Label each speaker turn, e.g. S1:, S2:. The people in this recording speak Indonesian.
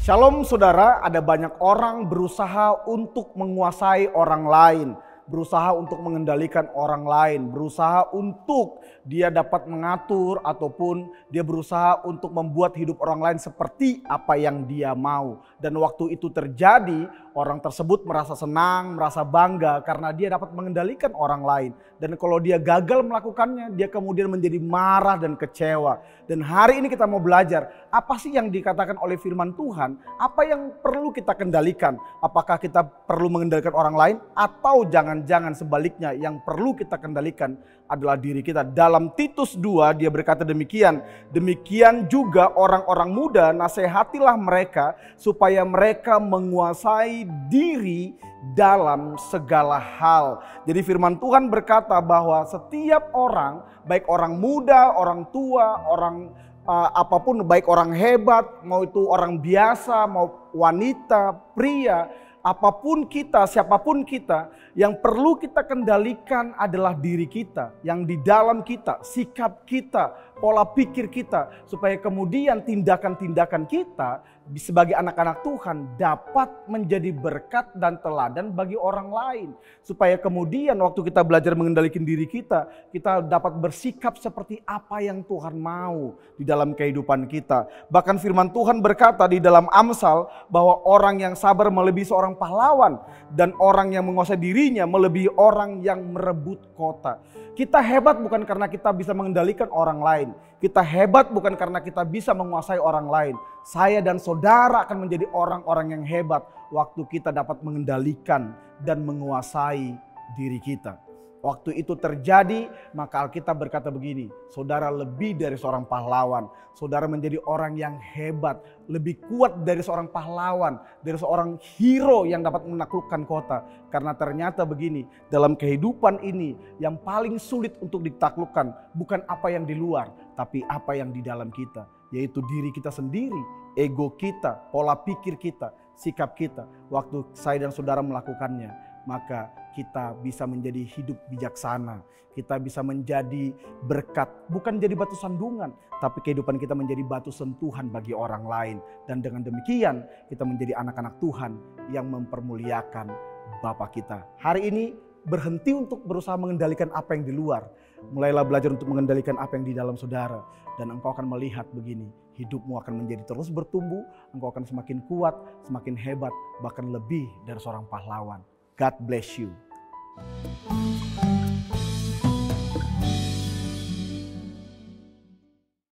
S1: Shalom saudara, ada banyak orang berusaha untuk menguasai orang lain, berusaha untuk mengendalikan orang lain, berusaha untuk dia dapat mengatur ataupun dia berusaha untuk membuat hidup orang lain seperti apa yang dia mau. Dan waktu itu terjadi, orang tersebut merasa senang, merasa bangga karena dia dapat mengendalikan orang lain. Dan kalau dia gagal melakukannya, dia kemudian menjadi marah dan kecewa. Dan hari ini kita mau belajar, apa sih yang dikatakan oleh firman Tuhan? Apa yang perlu kita kendalikan? Apakah kita perlu mengendalikan orang lain? Atau jangan-jangan sebaliknya yang perlu kita kendalikan adalah diri kita. Dalam Titus 2 dia berkata demikian. Demikian juga orang-orang muda, nasihatilah mereka supaya mereka menguasai diri dalam segala hal. Jadi firman Tuhan berkata bahwa setiap orang, baik orang muda, orang tua, orang apapun, baik orang hebat, mau itu orang biasa, mau wanita, pria, apapun kita, siapapun kita, yang perlu kita kendalikan adalah diri kita, yang di dalam kita, sikap kita, pola pikir kita, supaya kemudian tindakan-tindakan kita sebagai anak-anak Tuhan dapat menjadi berkat dan teladan bagi orang lain. Supaya kemudian waktu kita belajar mengendalikan diri kita dapat bersikap seperti apa yang Tuhan mau di dalam kehidupan kita. Bahkan firman Tuhan berkata di dalam Amsal bahwa orang yang sabar melebihi seorang pahlawan dan orang yang menguasai dirinya melebihi orang yang merebut kota. Kita hebat bukan karena kita bisa mengendalikan orang lain. Kita hebat bukan karena kita bisa menguasai orang lain. Saya dan saudara akan menjadi orang-orang yang hebat waktu kita dapat mengendalikan dan menguasai diri kita. Waktu itu terjadi, maka Alkitab berkata begini, saudara lebih dari seorang pahlawan. Saudara menjadi orang yang hebat, lebih kuat dari seorang pahlawan, dari seorang hero yang dapat menaklukkan kota. Karena ternyata begini, dalam kehidupan ini yang paling sulit untuk ditaklukkan bukan apa yang di luar, tapi apa yang di dalam kita. Yaitu diri kita sendiri, ego kita, pola pikir kita, sikap kita. Waktu saya dan saudara melakukannya, maka kita bisa menjadi hidup bijaksana. Kita bisa menjadi berkat, bukan jadi batu sandungan, tapi kehidupan kita menjadi batu sentuhan bagi orang lain. Dan dengan demikian kita menjadi anak-anak Tuhan yang mempermuliakan Bapa kita. Hari ini berhenti untuk berusaha mengendalikan apa yang di luar. Mulailah belajar untuk mengendalikan apa yang di dalam saudara. Dan engkau akan melihat begini, hidupmu akan menjadi terus bertumbuh, engkau akan semakin kuat, semakin hebat, bahkan lebih dari seorang pahlawan. God bless you.